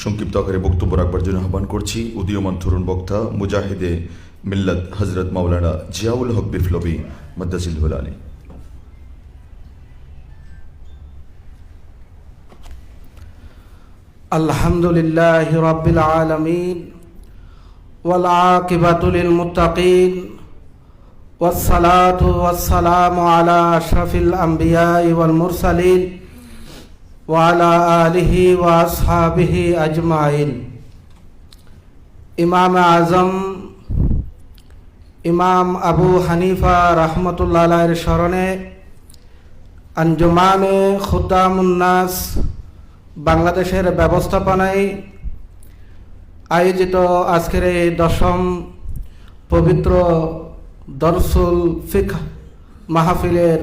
সংক্ষিপ্ত আকারে বক্তব্য রাখবার জন্য আহ্বান করছি উদীয়মান তরুণ বক্তা মুজাহিদে মিল্লাত হযরত মাওলানা জিয়াউল হক বিপ্লবী মাদ্দাজিল্লাহুল আলী। আলহামদুলিল্লাহি রাব্বিল আলামিন ওয়াল আকিবাতু লিল মুত্তাকিন ওয়াস সালাতু ওয়াস সালামু আলা আশরাফিল আমবিয়াই ওয়াল মুরসালিন ওয়া আলা আলিহি ওয়া আসহাবিহি আজমাইন। ইমাম আজম ইমাম আবু হানিফা রাহমাতুল্লাহ আলাইহির স্মরণে আঞ্জুমানে খুদ্দামুন নাস বাংলাদেশের ব্যবস্থাপনায় আয়োজিত আজকের এই 10ম পবিত্র দরসুল ফিকহ মাহফিলের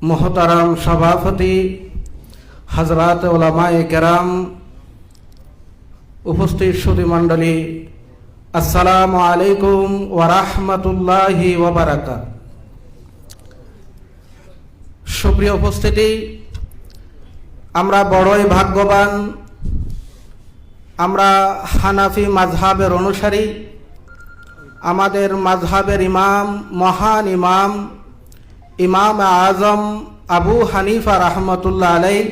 মুহতারাম সভাপতি হযরত উলামায়ে কেরাম, উপস্থিত সুধী মণ্ডলী, আসসালামু আলাইকুম ওয়া রাহমাতুল্লাহি ওয়া বারাকাতুহু। সুপ্রিয় উপস্থিতি, আমরা বড়ই ভাগ্যবান। আমরা হানাফি মাযহাবের অনুসারী। আমাদের মাযহাবের ইমাম, মহান ইমাম, ইমাম আজম আবু হানিফা রাহমাতুল্লাহ আলাইহি,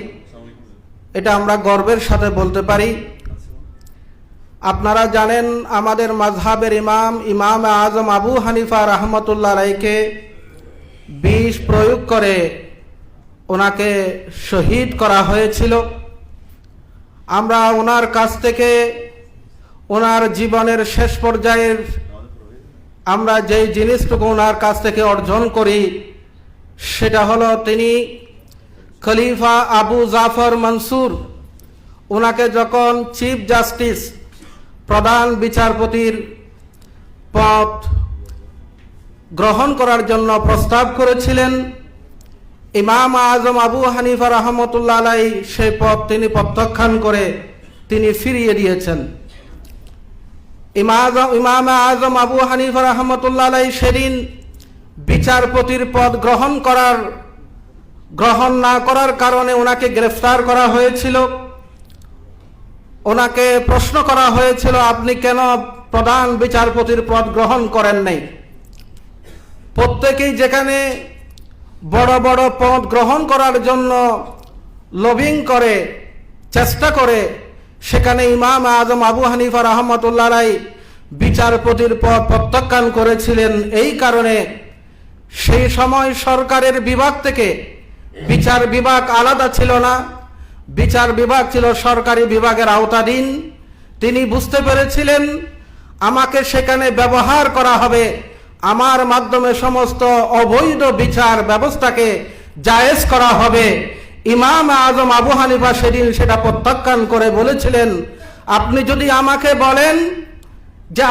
এটা আমরা গর্বের সাথে বলতে পারি। আপনারা জানেন আমাদের মাযহাবের ইমাম, ইমাম আজম আবু হানিফা রাহমাতুল্লাহ আলাইহিকে বিষ প্রয়োগ করে ওনাকে শহীদ করা হয়েছিল। আমরা ওনার কাছ থেকে, ওনার জীবনের শেষ পর্যায়ের আমরা যেই জিনিসটুকু ওনার কাছ থেকে অর্জন করি সেটা হলো তিনি খলিফা আবু জাফর মনসুর ওনাকে যখন চিফ জাস্টিস, প্রধান বিচারপতির পদ গ্রহণ করার জন্য প্রস্তাব করেছিলেন, ইমাম আজম আবু হানিফা রাহমাতুল্লাহ আলাইহি সেই পদ তিনি প্রত্যাখ্যান করে তিনি ফিরিয়ে দিয়েছেন। ইমাম আজম আবু হানিফা রাহমাতুল্লাহ আলাইহি সেদিন বিচারপতির পদ গ্রহণ না করার কারণে ওনাকে গ্রেফতার করা হয়েছিল। ওনাকে প্রশ্ন করা হয়েছিল, আপনি কেন প্রধান বিচারপতির পদ গ্রহণ করেন নাই? প্রত্যেকেই যেখানে বড় বড় পদ গ্রহণ করার জন্য লবিং করে, চেষ্টা করে, সেখানে ইমাম আজম আবু হানিফা রাহমাতুল্লাহ আলাইহি বিচারপতির পদ প্রত্যাখ্যান করেছিলেন। এই কারণে সেই সময় সরকারের বিভাগ থেকে বিচার বিভাগ আলাদা ছিল না, বিচার বিভাগ ছিল সরকারি বিভাগের আওতাধীন। তিনি বুঝতে পেরেছিলেন আমাকে সেখানে ব্যবহার করা হবে, আমার মাধ্যমে সমস্ত অবৈধ বিচার ব্যবস্থাকে জায়েজ করা হবে। ইমাম আজম আবু হানিফা সেদিন সেটা প্রত্যাখ্যান করে বলেছিলেন, আপনি যদি আমাকে বলেন যে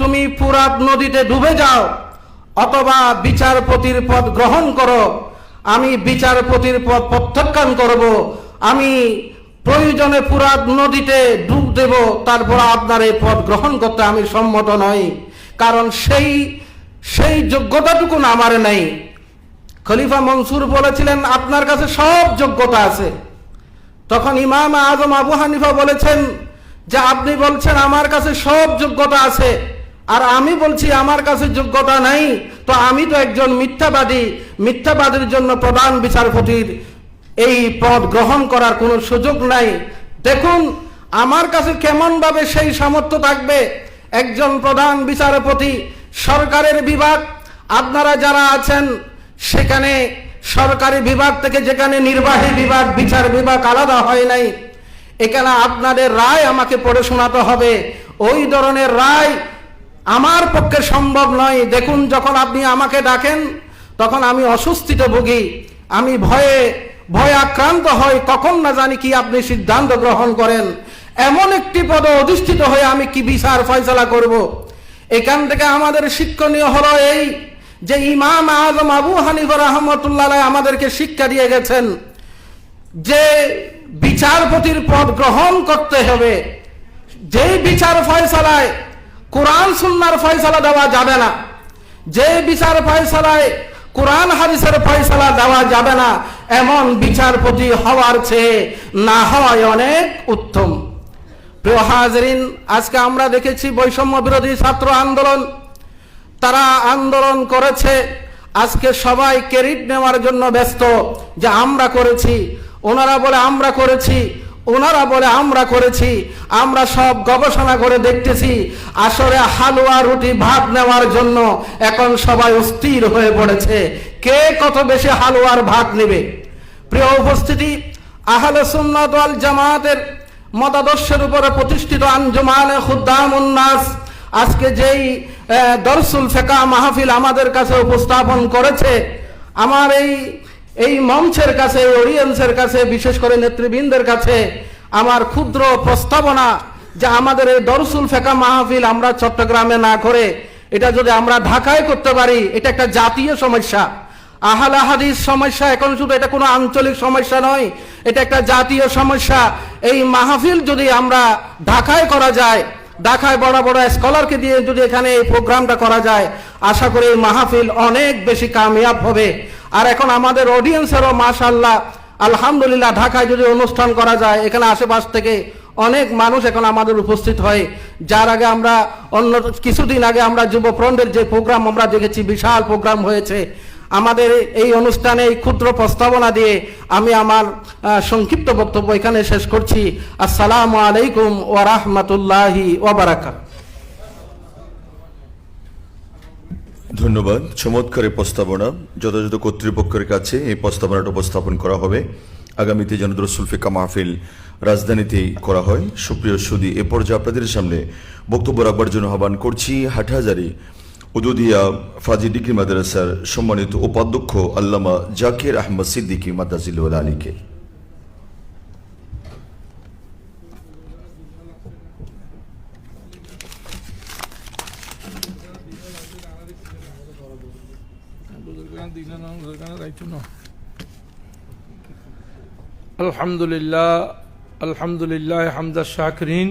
তুমি ফুরাত নদীতে ডুবে যাও অথবা বিচারপতির পদ গ্রহণ করো, আমি বিচারপতির পদ প্রত্যাখ্যান করব, আমি প্রয়োজনে ফুরাত নদীতে ডুব দেব, তারপর আপনার এই পদ গ্রহণ করতে আমি সম্মত নই, কারণ সেই যোগ্যতাটুকু আমার নেই। খলিফা মনসুর বলেছিলেন, আপনার কাছে সব যোগ্যতা আছে। তখন ইমাম আজম আবু হানিফা বলেছেন যে আপনি বলছেন আমার কাছে সব যোগ্যতা আছে, আর আমি বলছি আমার কাছে যোগ্যতা নাই, তো আমি তো একজন মিথ্যাবাদী, মিথ্যাবাদীর জন্য প্রধান বিচারপতির এই পদ গ্রহণ করার কোনো সুযোগ নাই। দেখুন আমার কাছে কেমন ভাবে সেই সামর্থ্য থাকবে। একজন প্রধান বিচারপতি, সরকারের বিভাগ, আপনারা যারা আছেন সেখানে সরকারি বিভাগ থেকে যেখানে নির্বাহী বিভাগ, বিচার বিভাগ আলাদা হয় নাই, এখানে আপনাদের রায় আমাকে পড়ে শোনাতে হবে। ওই ধরনের রায় আমার পক্ষে সম্ভব নয়। দেখুন যখন আপনি আমাকে ডাকেন তখন আমি অস্বস্তিতে ভুগি, আমি ভয়ে আক্রান্ত হই, কখন না জানি কি আপনি সিদ্ধান্ত গ্রহণ করেন। এমন একটি পদে অধিষ্ঠিত হয়ে আমি কি বিচার ফয়সালা করব? এখান থেকে আমাদের শিক্ষণীয় হলো এই যে ইমাম আজম আবু হানিফা রাহমাতুল্লাহ আলাইহি আমাদেরকে শিক্ষা দিয়ে গেছেন যে বিচারপতির পদ গ্রহণ করতে হবে। যে বিচার ফয়সালায় কোরআন সুন্নাহর ফয়সালা দেওয়া যাবে না, যে বিচার ফয়সালায় কোরআন হাদিসের ফয়সালা দেওয়া যাবে না, এমন বিচারপতি হওয়ার চেয়ে না হওয়াই অনেক উত্তম। প্রিয় হাজরিন, আজকে আমরা দেখেছি বৈষম্য বিরোধী ছাত্র আন্দোলন, তারা আন্দোলন করেছে, আজকে সবাই ক্রেডিট নেওয়ার জন্য ব্যস্ত যে আমরা করেছি, ওনারা বলে আমরা করেছি, ওনারা বলে আমরা করেছি। আমরা সব গবেষণা করে দেখতেছি আসলে হালুয়া রুটি ভাত নেওয়ার জন্য এখন সবাই অস্থির হয়ে পড়েছে, কে কত বেশি হালুয়ার ভাত নেবে। প্রিয় উপস্থিতি, আহলে সুন্নাত ওয়াল জামাতের মতাদর্শের উপরে প্রতিষ্ঠিত আঞ্জুমানে খুদ্দামুন নাস আজকে যেই দরসুল ফিকহ মাহফিল আমাদের কাছে উপস্থাপন করেছে, আমার এই মঞ্চের কাছে, অডিয়েন্সের কাছে, বিশেষ করে নেতৃবৃন্দের কাছে আমার ক্ষুদ্র প্রস্তাবনা যে আমাদের এই দরসুল ফিকহ মাহফিল আমরা চট্টগ্রামে না করে এটা যদি আমরা ঢাকায় করতে পারি, এটা একটা জাতীয় সমস্যা। আহলে হাদিস সমস্যা এখন শুধু এটা কোনো আঞ্চলিক সমস্যা নয়, এটা একটা জাতীয় সমস্যা। এই মাহফিল যদি আমরা ঢাকায় করা যায়, ঢাকায় বড় বড় স্কলারকে দিয়ে যদি এখানে এই প্রোগ্রামটা করা যায়, আশা করি এই মাহফিল অনেক বেশি কামিয়াব হবে। আর এখন আমাদের অডিয়েন্সেরও মাশাআল্লাহ আলহামদুলিল্লাহ, ঢাকায় যদি অনুষ্ঠান করা যায়, এখানে আশেপাশ থেকে অনেক মানুষ এখন আমাদের উপস্থিত হয়। যার আগে আমরা কিছুদিন আগে আমরা যুব ফ্রন্টের যে প্রোগ্রাম আমরা দেখেছি, বিশাল প্রোগ্রাম হয়েছে। আমাদের এই অনুষ্ঠানে এই ক্ষুদ্র প্রস্তাবনা দিয়ে আমি আমার সংক্ষিপ্ত বক্তব্য এখানে শেষ করছি। আসসালামু আলাইকুম ওয়া রাহমাতুল্লাহি ওয়া বারাকাতুহু। ধন্যবাদ। চমৎকার এই প্রস্তাবনা। যথাযথ কর্তৃপক্ষের কাছে এই প্রস্তাবনাটা উপস্থাপন করা হবে। আগামীতে যেন দরসুল ফিকহ মাহফিল রাজধানীতে করা হয়। সুপ্রিয় সুধী, এ পর্যায়ে আপনাদের সামনে বক্তব্য রাখবার জন্য আহ্বান করছি হাটহাজারী উদুদিয়া ফাজি ডিগ্রি মাদ্রাসার সম্মানিত উপাধ্যক্ষ আল্লামা জাকির আহমদ সিদ্দিকী মাদ্দাজিল্লুল আলীকে। আলহামদুলিল্লাহ, আলহামদুলিল্লাহ হামদা শাকিরিন।